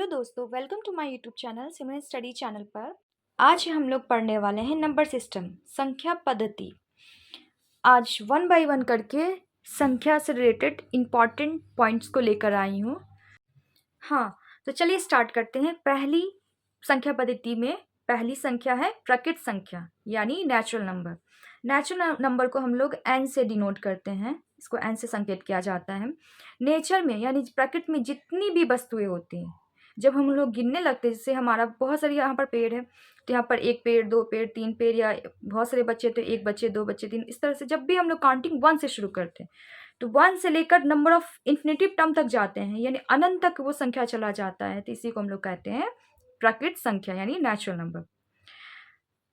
Hello दोस्तों, welcome to my YouTube channel Simran study channel पर। आज हम लोग पढ़ने वाले हैं नंबर सिस्टम, संख्या पद्धति। आज वन बाय वन करके संख्या से रिलेटेड इम्पॉर्टेंट पॉइंट्स को लेकर आई हूँ। हाँ, तो चलिए स्टार्ट करते हैं। पहली संख्या पद्धति में पहली संख्या है प्रकृत संख्या यानी नेचुरल नंबर। नेचुरल नंबर को हम लोग एन से डिनोट करते हैं, इसको एन से संकेत किया जाता है। नेचर में यानी प्रकृति में जितनी भी वस्तुएं होती हैं, जब हम लोग गिनने लगते हैं, जैसे हमारा बहुत सारी यहाँ पर पेड़ है, तो यहाँ पर एक पेड़, दो पेड़, तीन पेड़, या बहुत सारे बच्चे तो एक बच्चे, दो बच्चे, तीन, इस तरह से जब भी हम लोग काउंटिंग वन से शुरू करते हैं तो वन से लेकर नंबर ऑफ इन्फिनिटिव टर्म तक जाते हैं, यानी अनंत तक वो संख्या चला जाता है, तो इसी को हम लोग कहते हैं प्रकृत संख्या यानी नेचुरल नंबर।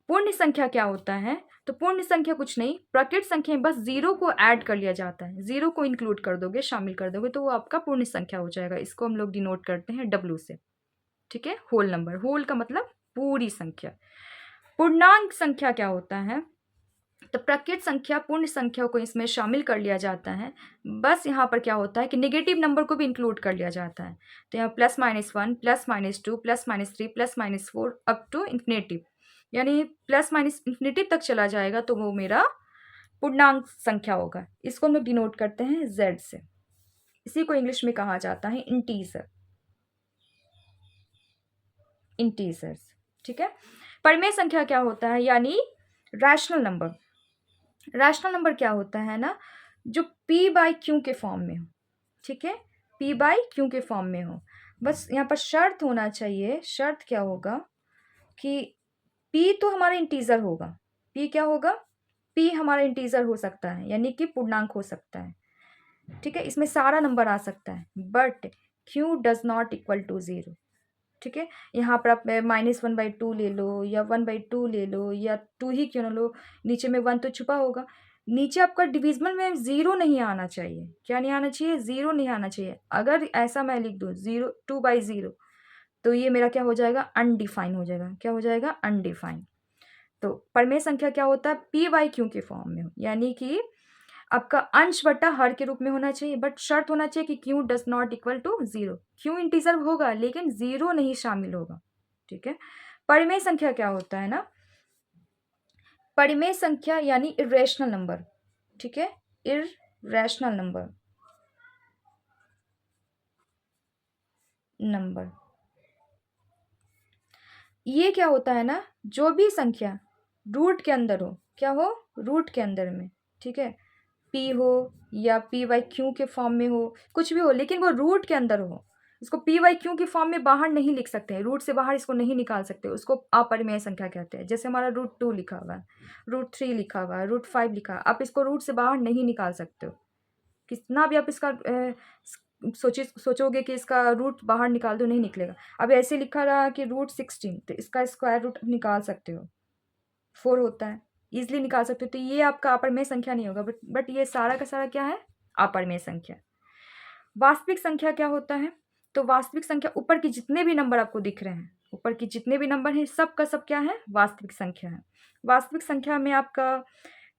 पूर्ण संख्या क्या होता है? तो पूर्ण संख्या कुछ नहीं, प्रकृत संख्या में बस जीरो को ऐड कर लिया जाता है, जीरो को इंक्लूड कर दोगे, शामिल कर दोगे, तो वो आपका पूर्ण संख्या हो जाएगा। इसको हम लोग डिनोट करते हैं डब्ल्यू से। ठीक है, होल नंबर, होल का मतलब पूरी संख्या। पूर्णांक संख्या क्या होता है? तो प्रकृत संख्या पूर्ण संख्या को इसमें शामिल कर लिया जाता है, बस यहाँ पर क्या होता है कि नेगेटिव नंबर को भी इंक्लूड कर लिया जाता है। तो यहाँ +-1, +-2, +-3, +-4 अप टू इन्फिनेटिव, यानी +-इन्फिनेटिव तक चला जाएगा तो वो मेरा पूर्णांक संख्या होगा। इसको हम लोग डिनोट करते हैं Z से। इसी को इंग्लिश में कहा जाता है इंटीजर, इंटीजर्स। ठीक है, परिमेय संख्या क्या होता है? यानी रैशनल नंबर। रैशनल नंबर क्या होता है ना, जो p/q के फॉर्म में हो। ठीक है, p/q के फॉर्म में हो। बस यहाँ पर शर्त होना चाहिए, शर्त क्या होगा कि p तो हमारा इंटीजर होगा। p क्या होगा? p हमारा इंटीजर हो सकता है, यानी कि पूर्णांक हो सकता है। ठीक है, इसमें सारा नंबर आ सकता है, but q does not equal to 0। ठीक है, यहाँ पर आप -1/2 ले लो, या 1/2 ले लो, या 2 ही क्यों ना लो, नीचे में 1 तो छुपा होगा। नीचे आपका डिविजिबल में 0 नहीं आना चाहिए। क्या नहीं आना चाहिए? 0 नहीं आना चाहिए। अगर ऐसा मैं लिख दूँ 2/0, तो ये मेरा क्या हो जाएगा? अनडिफाइन हो जाएगा। क्या हो जाएगा? अनडिफाइन। तो परिमेय संख्या क्या होता है? p/q के फॉर्म में हो, यानी कि आपका अंश बटा हर के रूप में होना चाहिए, बट शर्त होना चाहिए कि q does not equal to 0। q integer होगा लेकिन 0 नहीं शामिल होगा। ठीक है, परिमेय संख्या क्या होता है ना, परिमेय संख्या यानी इरेशनल नंबर। ठीक है, इरेशनल नंबर, ये क्या होता है ना, जो भी संख्या रूट के अंदर हो, क्या हो? रूट के अंदर में। ठीक है, p हो या p/q के फॉर्म में हो, कुछ भी हो, लेकिन वो रूट के अंदर हो। इसको p/q के फॉर्म में बाहर नहीं लिख सकते हैं, रूट से बाहर इसको नहीं निकाल सकते, उसको अपरिमेय संख्या कहते हैं। जैसे हमारा √2 लिखा हुआ है, √3 लिखा हुआ है, √5 लिखा है, आप इसको रूट से बाहर नहीं निकाल सकते हो। कितना भी आप इसका सोचोगे कि इसका रूट बाहर निकाल दो, नहीं निकलेगा। अब ऐसे लिखा रहा कि √16, तो इसका स्क्वायर रूट निकाल सकते हो, 4 होता है, ईजिली निकाल सकते हो। तो ये आपका अपरिमेय संख्या नहीं होगा, बट ये सारा का सारा क्या है? अपरिमेय संख्या। वास्तविक संख्या क्या होता है? तो वास्तविक संख्या, ऊपर के जितने भी नंबर आपको दिख रहे हैं, ऊपर के जितने भी नंबर हैं, सब का सब क्या है? वास्तविक संख्या है। वास्तविक संख्या में आपका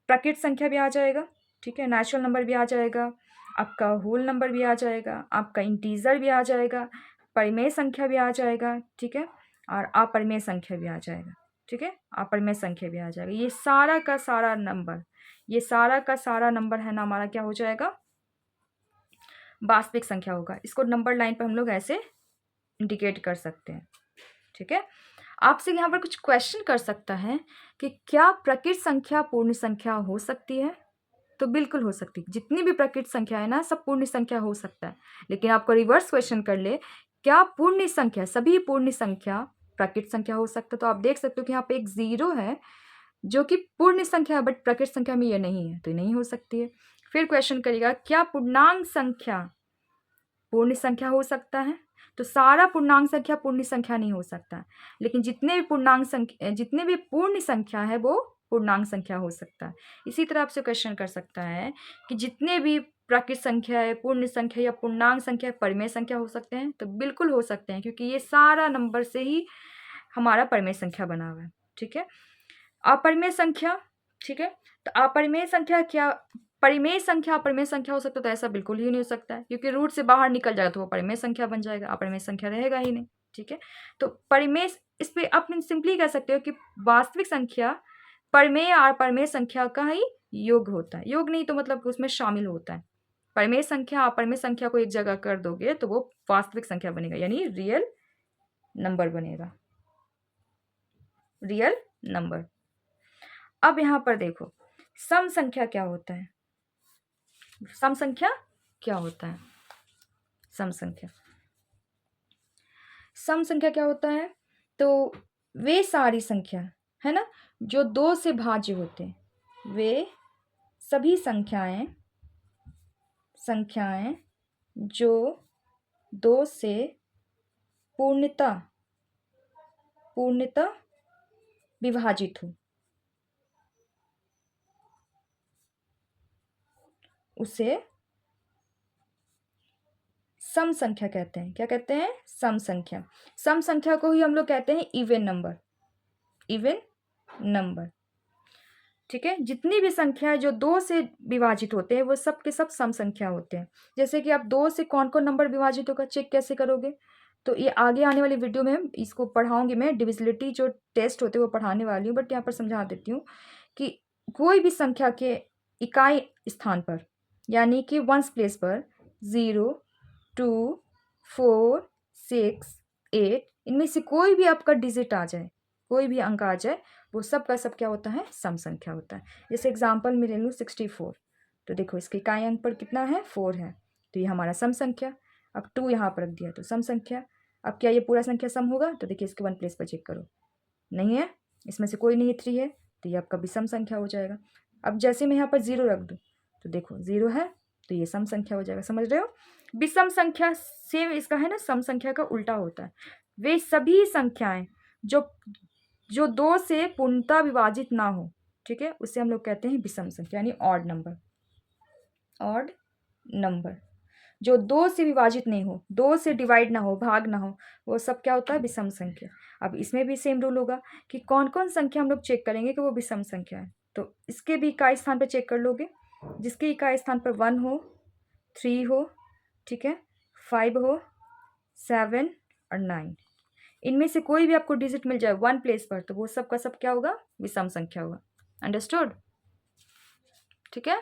प्रकृत संख्या भी आ जाएगा, ठीक है, नेचुरल नंबर भी आ जाएगा, आपका होल नंबर भी आ जाएगा, आपका इंटीजर भी आ जाएगा, परिमेय संख्या भी आ जाएगा, ठीक है, और अपरिमेय संख्या भी आ जाएगा। ठीक है, अपरिमेय संख्या भी आ जाएगा। ये सारा का सारा नंबर, ये सारा का सारा नंबर है ना, हमारा क्या हो जाएगा? वास्तविक संख्या होगा। इसको नंबर लाइन पर हम लोग ऐसे इंडिकेट कर सकते हैं। ठीक है, आपसे यहाँ पर कुछ क्वेश्चन कर सकता है कि क्या प्रकृत संख्या पूर्ण संख्या हो सकती है? तो बिल्कुल हो सकती है। जितनी भी प्रकृत संख्या है ना, सब पूर्ण संख्या हो सकता है। लेकिन आपको रिवर्स क्वेश्चन कर ले, क्या पूर्ण संख्या, सभी पूर्ण संख्या प्रकृत संख्या हो सकता है? तो आप देख सकते हो कि यहाँ पे एक 0 है जो कि पूर्ण संख्या है, बट प्रकृत संख्या में ये नहीं है, तो ये नहीं हो सकती है। फिर क्वेश्चन करेगा, क्या पूर्णांक संख्या पूर्ण संख्या हो सकता है? तो सारा पूर्णांक संख्या पूर्ण संख्या नहीं हो सकता, लेकिन जितने भी पूर्णांक संख्या, जितने भी पूर्ण संख्या है वो पूर्णांक संख्या हो सकता है। इसी तरह आपसे क्वेश्चन कर सकता है कि जितने भी प्राकृत संख्या है, पूर्ण संख्या या पूर्णांक संख्या, परिमेय संख्या हो सकते हैं? तो बिल्कुल हो सकते हैं, क्योंकि ये सारा नंबर से ही हमारा परिमेय संख्या बना हुआ है। ठीक है, अपरिमेय संख्या, ठीक है, तो अपरिमेय संख्या क्या, परिमेय संख्या अपरिमेय संख्या हो सकता है? तो ऐसा बिल्कुल ही नहीं हो सकता है, क्योंकि रूट से बाहर निकल जाएगा तो वो परिमेय संख्या बन जाएगा, अपरिमेय संख्या रहेगा ही नहीं। ठीक है। तो परिमेय, इस पे आप सिंपली कह सकते हो कि वास्तविक संख्या परिमेय और अपरिमेय संख्या का ही योग होता है। योग नहीं तो मतलब उसमें शामिल होता है। परिमेय संख्या अपरिमेय संख्या को एक जगह कर दोगे तो वो वास्तविक संख्या बनेगा, यानी रियल नंबर बनेगा, रियल नंबर। अब यहाँ पर देखो सम संख्या क्या होता है। सम संख्या क्या होता है? सम संख्या, सम संख्या क्या होता है? तो वे सारी संख्या है ना जो 2 से भाज्य होते हैं, वे सभी संख्याएं जो 2 से पूर्णतः विभाजित हो, उसे सम संख्या कहते हैं। क्या कहते हैं? सम संख्या। सम संख्या को ही हम लोग कहते हैं इवन नंबर, इवन नंबर। ठीक है, जितनी भी संख्या जो 2 से विभाजित होते हैं वो सब के सब सम संख्या होते हैं। जैसे कि आप 2 से कौन कौन नंबर विभाजित होगा चेक कैसे करोगे, तो ये आगे आने वाली वीडियो में इसको पढ़ाऊंगी मैं, डिविजिबिलिटी जो टेस्ट होते हैं वो पढ़ाने वाली हूँ, बट यहाँ पर समझा देती हूँ कि कोई भी संख्या के इकाई स्थान पर, यानी कि वंस प्लेस पर 0, 2, 4, 6, 8, इनमें से कोई भी आपका डिजिट आ जाए, कोई भी अंक आ जाए, वो सब का सब क्या होता है? सम संख्या होता है। जैसे एग्जाम्पल में ले लूँ 64, तो देखो इसके इकाई अंक पर कितना है? 4 है, तो ये हमारा सम संख्या। अब 2 यहाँ पर रख दिया तो सम संख्या। अब क्या ये पूरा संख्या सम होगा? तो देखिए इसके वन प्लेस पर चेक करो, नहीं है, इसमें से कोई नहीं है, 3 है, तो ये आपका विषम संख्या हो जाएगा। अब जैसे मैं यहाँ पर 0 रख दूँ तो देखो 0 है, तो ये सम संख्या हो जाएगा। समझ रहे हो? विषम संख्या से इसका है ना सम संख्या का उल्टा होता है। वे सभी संख्याएं जो 2 से पूर्णतः विभाजित ना हो, ठीक है, उसे हम लोग कहते हैं विषम संख्या, यानी ऑड नंबर। ऑड नंबर जो 2 से विभाजित नहीं हो, 2 से डिवाइड ना हो, भाग ना हो, वो सब क्या होता है? विषम संख्या। अब इसमें भी सेम रूल होगा कि कौन कौन संख्या हम लोग चेक करेंगे कि वो विषम संख्या है। तो इसके भी इकाई स्थान पर चेक कर लोगे, जिसके इकाई स्थान पर 1 हो, 3 हो, ठीक है, 5 हो, 7 और 9, इनमें से कोई भी आपको डिजिट मिल जाए 1 प्लेस पर, तो वो सब का सब क्या होगा? विषम संख्या होगा। अंडरस्टूड? ठीक है,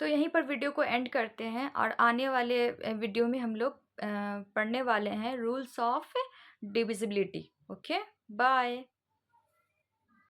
तो यहीं पर वीडियो को एंड करते हैं और आने वाले वीडियो में हम लोग पढ़ने वाले हैं rules of divisibility. Okay, bye.